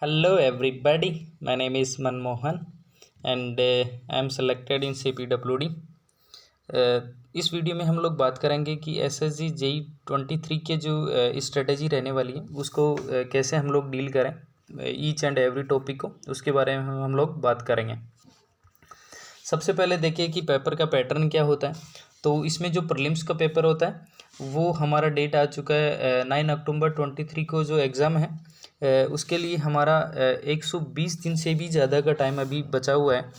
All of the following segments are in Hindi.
Hello everybody, my name is Manmohan and I am selected in CPWD। इस वीडियो में हम लोग बात करेंगे कि SSG JEE 23 के जो स्ट्रेटजी रहने वाली है उसको कैसे हम लोग डील करें, ईच एंड एवरी टॉपिक को उसके बारे में हम लोग बात करेंगे। सबसे पहले देखिए कि पेपर का पैटर्न क्या होता है। तो इसमें जो प्रीलिम्स का पेपर होता है वो हमारा डेट आ चुका है 9 अक्टूबर 23 को जो एग्ज़ाम है उसके लिए हमारा 120 दिन से भी ज़्यादा का टाइम अभी बचा हुआ है।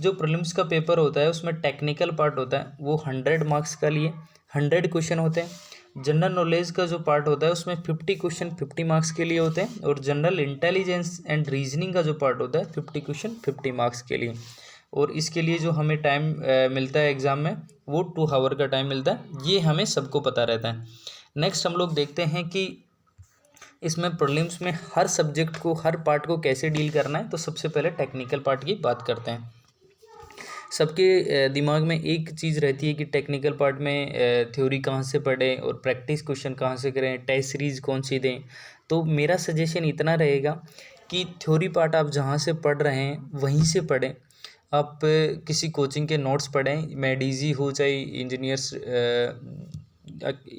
जो प्रीलिम्स का पेपर होता है उसमें टेक्निकल पार्ट होता है वो 100 मार्क्स का लिए 100 क्वेश्चन होते हैं। जनरल नॉलेज का जो पार्ट होता है उसमें 50 क्वेश्चन 50 मार्क्स के लिए होते हैं और जनरल इंटेलिजेंस एंड रीजनिंग का जो पार्ट होता है 50 क्वेश्चन 50 मार्क्स के लिए। और इसके लिए जो हमें टाइम मिलता है एग्ज़ाम में वो 2 आवर का टाइम मिलता है, ये हमें सबको पता रहता है। नेक्स्ट हम लोग देखते हैं कि इसमें प्रीलिम्स में हर सब्जेक्ट को हर पार्ट को कैसे डील करना है। तो सबसे पहले टेक्निकल पार्ट की बात करते हैं। सबके दिमाग में एक चीज़ रहती है कि टेक्निकल पार्ट में थ्योरी कहाँ से पढ़ें और प्रैक्टिस क्वेश्चन कहाँ से करें, टेस्ट सीरीज़ कौन सी दें। तो मेरा सजेशन इतना रहेगा कि थ्योरी पार्ट आप जहाँ से पढ़ रहे हैं वहीं से पढ़ें। आप किसी कोचिंग के नोट्स पढ़ें, मेडीजी हो चाहे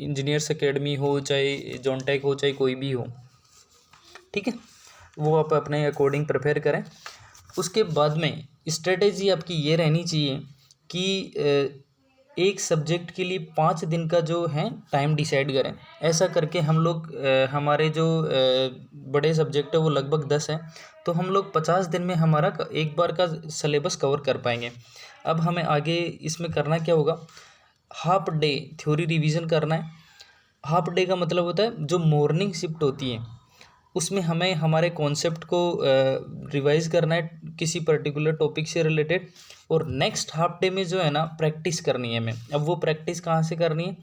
इंजीनियर्स एकेडमी हो चाहे जॉनटेक हो चाहे कोई भी हो, ठीक है, वो आप अपने अकॉर्डिंग प्रिपेयर करें। उसके बाद में स्ट्रेटेजी आपकी ये रहनी चाहिए कि एक सब्जेक्ट के लिए 5 दिन का जो है टाइम डिसाइड करें। ऐसा करके हम लोग हमारे जो बड़े सब्जेक्ट है वो लगभग 10 हैं, तो हम लोग 50 दिन में हमारा एक बार का सिलेबस कवर कर पाएंगे। अब हमें आगे इसमें करना क्या होगा, हाफ डे थ्योरी रिवीजन करना है। हाफ डे का मतलब होता है जो मॉर्निंग शिफ्ट होती है उसमें हमें हमारे कॉन्सेप्ट को रिवाइज करना है किसी पर्टिकुलर टॉपिक से रिलेटेड, और नेक्स्ट हाफ डे में जो है ना प्रैक्टिस करनी है हमें। अब वो प्रैक्टिस कहाँ से करनी है,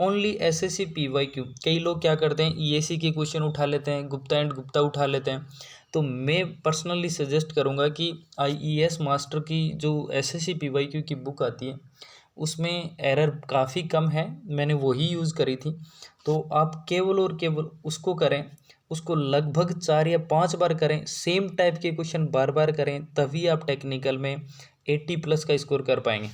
ओनली एसएससी पीवाईक्यू। कई लोग क्या करते हैं ईएसी के क्वेश्चन उठा लेते हैं, गुप्ता एंड गुप्ता उठा लेते हैं। तो मैं पर्सनली सजेस्ट करूँगा कि आईईएस मास्टर की जो एसएससी पीवाईक्यू की बुक आती है उसमें एरर काफ़ी कम है, मैंने वही यूज़ करी थी। तो आप केवल और केवल उसको करें, उसको लगभग 4 या 5 बार करें, सेम टाइप के क्वेश्चन बार बार करें, तभी आप टेक्निकल में 80+ का स्कोर कर पाएंगे,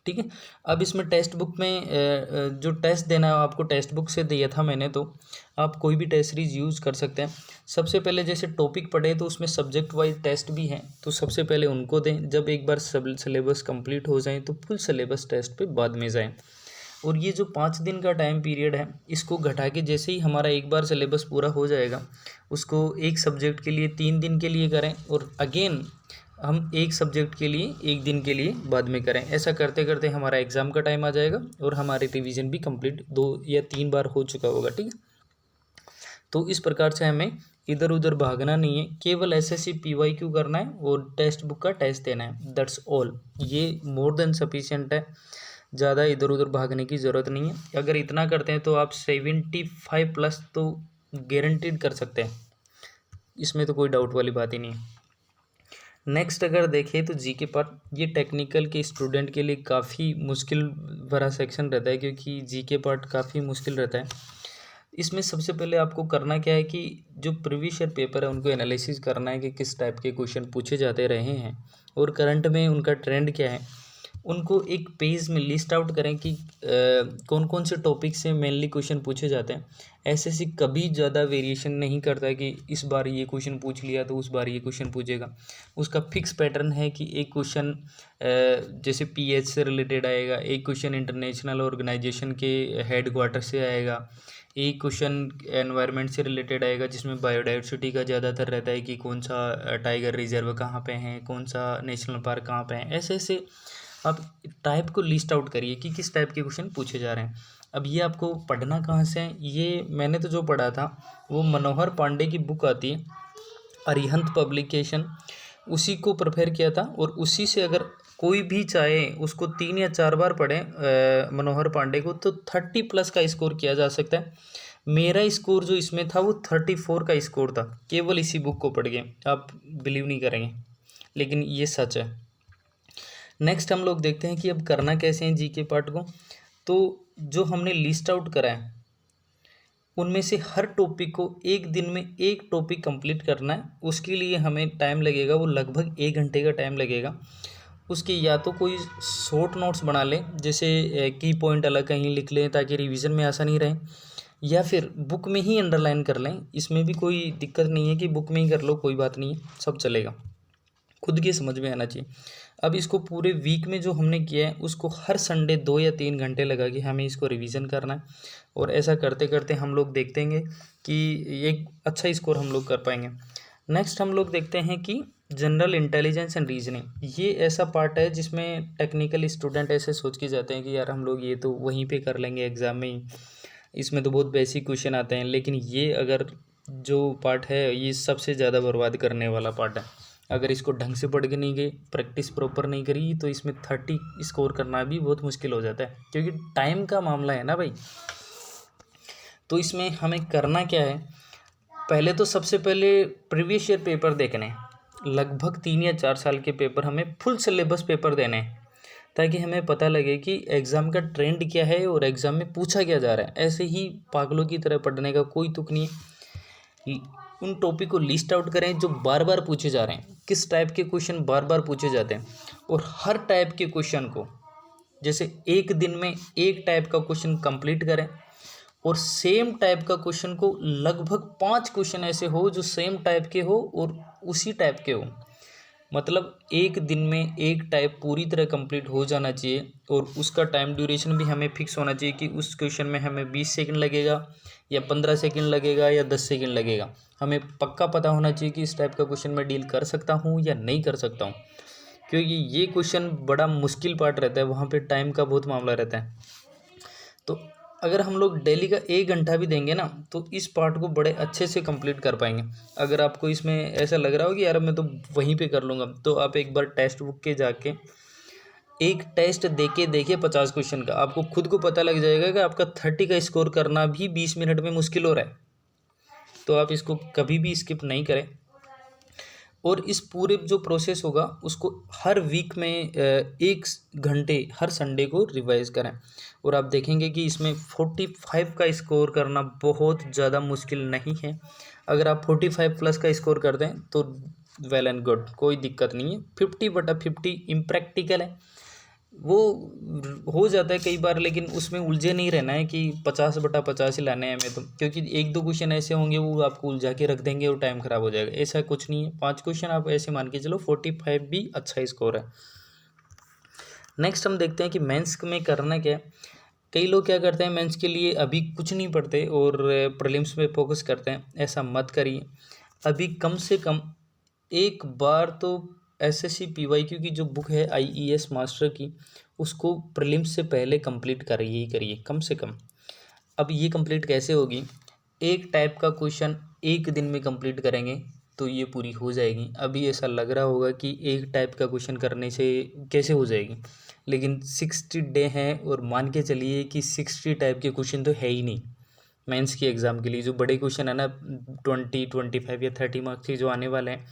ठीक है। अब इसमें टेक्स्ट बुक में जो टेस्ट देना है आपको टेक्स्ट बुक से दिया था मैंने, तो आप कोई भी टेस्ट सीरीज यूज़ कर सकते हैं। सबसे पहले जैसे टॉपिक पढ़े तो उसमें सब्जेक्ट वाइज टेस्ट भी हैं, तो सबसे पहले उनको दें। जब एक बार सब सिलेबस कंप्लीट हो जाए तो फुल सिलेबस टेस्ट पे बाद में जाएं। और ये जो 5 दिन का टाइम पीरियड है इसको घटा के जैसे ही हमारा एक बार सिलेबस पूरा हो जाएगा उसको एक सब्जेक्ट के लिए 3 दिन के लिए करें, और अगेन हम एक सब्जेक्ट के लिए 1 दिन के लिए बाद में करें। ऐसा करते करते हमारा एग्ज़ाम का टाइम आ जाएगा और हमारी रिवीजन भी कंप्लीट 2 या 3 बार हो चुका होगा, ठीक है। तो इस प्रकार से हमें इधर उधर भागना नहीं है, केवल एसएससी पीवाईक्यू करना है और टेक्स्ट बुक का टेस्ट देना है, दैट्स ऑल। ये मोर देन सफिशिएंट है, ज़्यादा इधर उधर भागने की ज़रूरत नहीं है। अगर इतना करते हैं तो आप 75+ तो गारंटीड कर सकते हैं, इसमें तो कोई डाउट वाली बात ही नहीं है। नेक्स्ट अगर देखें तो जीके पार्ट, ये टेक्निकल के स्टूडेंट के लिए काफ़ी मुश्किल भरा सेक्शन रहता है, क्योंकि जीके पार्ट काफ़ी मुश्किल रहता है। इसमें सबसे पहले आपको करना क्या है कि जो प्रीवियस ईयर पेपर है उनको एनालिसिस करना है कि किस टाइप के क्वेश्चन पूछे जाते रहे हैं और करंट में उनका ट्रेंड क्या है। उनको एक पेज में लिस्ट आउट करें कि कौन कौन से टॉपिक से मेनली क्वेश्चन पूछे जाते हैं। एसएससी कभी ज़्यादा वेरिएशन नहीं करता है कि इस बार ये क्वेश्चन पूछ लिया तो उस बार ये क्वेश्चन पूछेगा। उसका फिक्स पैटर्न है कि एक क्वेश्चन जैसे पीएच से रिलेटेड आएगा, एक क्वेश्चन इंटरनेशनल ऑर्गेनाइजेशन के हेड क्वार्टर से आएगा, एक क्वेश्चन एनवायरनमेंट से रिलेटेड आएगा जिसमें बायोडाइवर्सिटी का ज़्यादातर रहता है कि कौन सा टाइगर रिजर्व कहाँ पे है, कौन सा नेशनल पार्क कहाँ पे है। ऐसे ऐसे आप टाइप को लिस्ट आउट करिए कि किस टाइप के क्वेश्चन पूछे जा रहे हैं। अब ये आपको पढ़ना कहाँ से है, ये मैंने तो जो पढ़ा था वो मनोहर पांडे की बुक आती है अरिहंत पब्लिकेशन, उसी को प्रिपेयर किया था। और उसी से अगर कोई भी चाहे उसको 3 या 4 बार पढ़े मनोहर पांडे को, तो 30+ का स्कोर किया जा सकता है। मेरा स्कोर जो इसमें था वो 34 का स्कोर था, केवल इसी बुक को पढ़ के। आप बिलीव नहीं करेंगे लेकिन ये सच है। नेक्स्ट हम लोग देखते हैं कि अब करना कैसे है जीके पार्ट को। तो जो हमने लिस्ट आउट करा है उनमें से हर टॉपिक को एक दिन में एक टॉपिक कंप्लीट करना है। उसके लिए हमें टाइम लगेगा, वो लगभग 1 घंटे का टाइम लगेगा। उसके या तो कोई शॉर्ट नोट्स बना लें, जैसे की पॉइंट अलग कहीं लिख लें ताकि रिवीजन में आसानी रहे, या फिर बुक में ही अंडरलाइन कर लें। इसमें भी कोई दिक्कत नहीं है कि बुक में ही कर लो, कोई बात नहीं है, सब चलेगा, खुद की समझ में आना चाहिए। अब इसको पूरे वीक में जो हमने किया है उसको हर संडे 2 या 3 घंटे लगा के हमें इसको रिवीजन करना है, और ऐसा करते करते हम लोग देखते हैं कि एक अच्छा स्कोर हम लोग कर पाएंगे। नेक्स्ट हम लोग देखते हैं कि जनरल इंटेलिजेंस एंड रीजनिंग। ये ऐसा पार्ट है जिसमें टेक्निकल स्टूडेंट ऐसे सोच के जाते हैं कि यार हम लोग ये तो वहीं पे कर लेंगे एग्ज़ाम में ही, इसमें तो बहुत बेसिक क्वेश्चन आते हैं। लेकिन ये अगर जो पार्ट है ये सबसे ज़्यादा बर्बाद करने वाला पार्ट है। अगर इसको ढंग से पढ़ के नहीं गए, प्रैक्टिस प्रॉपर नहीं करी, तो इसमें 30 स्कोर करना भी बहुत मुश्किल हो जाता है, क्योंकि टाइम का मामला है ना भाई। तो इसमें हमें करना क्या है, पहले तो सबसे पहले प्रीवियस ईयर पेपर देखने हैं। लगभग 3 या 4 साल के पेपर, हमें फुल सिलेबस पेपर देने हैं, ताकि हमें पता लगे कि एग्ज़ाम का ट्रेंड क्या है और एग्ज़ाम में पूछा क्या जा रहा है। ऐसे ही पागलों की तरह पढ़ने का कोई तुक नहीं है। उन टॉपिक को लिस्ट आउट करें जो बार बार पूछे जा रहे हैं, किस टाइप के क्वेश्चन बार बार पूछे जाते हैं, और हर टाइप के क्वेश्चन को, जैसे एक दिन में एक टाइप का क्वेश्चन कंप्लीट करें, और सेम टाइप का क्वेश्चन को लगभग 5 क्वेश्चन ऐसे हो जो सेम टाइप के हो और उसी टाइप के हो। मतलब एक दिन में एक टाइप पूरी तरह कंप्लीट हो जाना चाहिए, और उसका टाइम ड्यूरेशन भी हमें फिक्स होना चाहिए कि उस क्वेश्चन में हमें 20 सेकंड लगेगा या 15 सेकंड लगेगा या 10 सेकंड लगेगा। हमें पक्का पता होना चाहिए कि इस टाइप का क्वेश्चन मैं डील कर सकता हूँ या नहीं कर सकता हूँ, क्योंकि ये क्वेश्चन बड़ा मुश्किल पार्ट रहता है, वहाँ पे टाइम का बहुत मामला रहता है। तो अगर हम लोग डेली का 1 घंटा भी देंगे ना, तो इस पार्ट को बड़े अच्छे से कंप्लीट कर पाएंगे। अगर आपको इसमें ऐसा लग रहा हो कि यार मैं तो वहीं पे कर लूँगा, तो आप एक बार टेक्स्ट बुक के जाके एक टेस्ट देके देखिए 50 क्वेश्चन का, आपको खुद को पता लग जाएगा कि आपका 30 का स्कोर करना भी 20 मिनट में मुश्किल हो रहा है। तो आप इसको कभी भी स्किप नहीं करें, और इस पूरे जो प्रोसेस होगा उसको हर वीक में 1 घंटे हर संडे को रिवाइज करें, और आप देखेंगे कि इसमें 45 का स्कोर करना बहुत ज़्यादा मुश्किल नहीं है। अगर आप 45 प्लस का स्कोर कर दें तो वेल एंड गुड, कोई दिक्कत नहीं है। 50/50 इम्प्रैक्टिकल है, वो हो जाता है कई बार, लेकिन उसमें उलझे नहीं रहना है कि 50/50 ही लाने हैं हमें, तो क्योंकि 1-2 क्वेश्चन ऐसे होंगे वो आपको उलझा के रख देंगे और टाइम ख़राब हो जाएगा। ऐसा कुछ नहीं है, 5 क्वेश्चन आप ऐसे मान के चलो, 45 भी अच्छा स्कोर है। नेक्स्ट हम देखते हैं कि मेंस में करना क्या है। कई लोग क्या करते हैं, मेंस के लिए अभी कुछ नहीं पढ़ते और प्रीलिम्स में फोकस करते हैं। ऐसा मत करिए। अभी कम से कम एक बार तो एसएससी पीवाईक्यू की जो बुक है आईईएस मास्टर की, उसको प्रीलिम्स से पहले कंप्लीट करिए ही करिए कम से कम। अब ये कंप्लीट कैसे होगी, एक टाइप का क्वेश्चन एक दिन में कंप्लीट करेंगे तो ये पूरी हो जाएगी। अभी ऐसा लग रहा होगा कि एक टाइप का क्वेश्चन करने से कैसे हो जाएगी, लेकिन 60 डे हैं, और मान के चलिए कि 60 टाइप के क्वेश्चन तो है ही नहीं। मेंस के एग्ज़ाम के लिए जो बड़े क्वेश्चन है ना, 20, 25 या 30 मार्क्स के जो आने वाले हैं,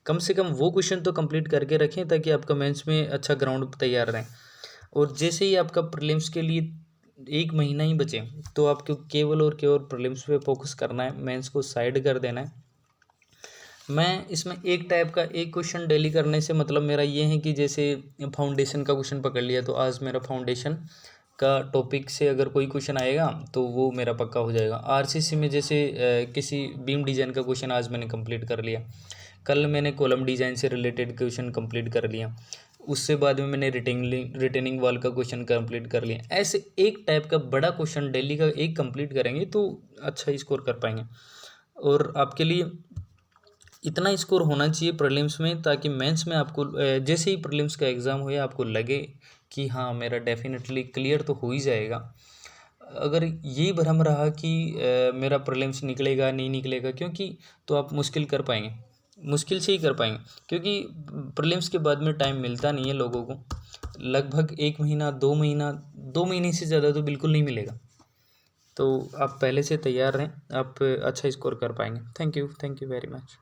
कम से कम वो क्वेश्चन तो कंप्लीट करके रखें ताकि आपका मेंस में अच्छा ग्राउंड तैयार रहे। और जैसे ही आपका प्रीलिम्स के लिए 1 महीना ही बचे, तो आपको केवल और केवल प्रीलिम्स पे फोकस करना है, मेंस को साइड कर देना है। मैं इसमें एक टाइप का एक क्वेश्चन डेली करने से मतलब मेरा ये है कि जैसे फाउंडेशन का क्वेश्चन पकड़ लिया, तो आज मेरा फाउंडेशन का टॉपिक से अगर कोई क्वेश्चन आएगा तो वो मेरा पक्का हो जाएगा। आरसीसी में जैसे किसी बीम डिज़ाइन का क्वेश्चन आज मैंने कंप्लीट कर लिया, कल मैंने कॉलम डिज़ाइन से रिलेटेड क्वेश्चन कंप्लीट कर लिया, उससे बाद में मैंने रिटेनिंग वॉल का क्वेश्चन कंप्लीट कर लिया। ऐसे एक टाइप का बड़ा क्वेश्चन डेली का एक कंप्लीट करेंगे तो अच्छा स्कोर कर पाएंगे। और आपके लिए इतना स्कोर होना चाहिए प्रीलिम्स में, ताकि मेंस में आपको जैसे ही प्रीलिम्स का एग्ज़ाम हो आपको लगे कि हाँ मेरा डेफिनेटली क्लियर तो हो ही जाएगा। अगर ये भ्रम रहा कि मेरा प्रीलिम्स निकलेगा नहीं निकलेगा, क्योंकि तो आप मुश्किल कर पाएंगे, मुश्किल से ही कर पाएंगे, क्योंकि प्रीलिम्स के बाद में टाइम मिलता नहीं है लोगों को। लगभग 1 महीना 2 महीना, 2 महीने से ज़्यादा तो बिल्कुल नहीं मिलेगा। तो आप पहले से तैयार रहें, आप अच्छा स्कोर कर पाएंगे। Thank you very much.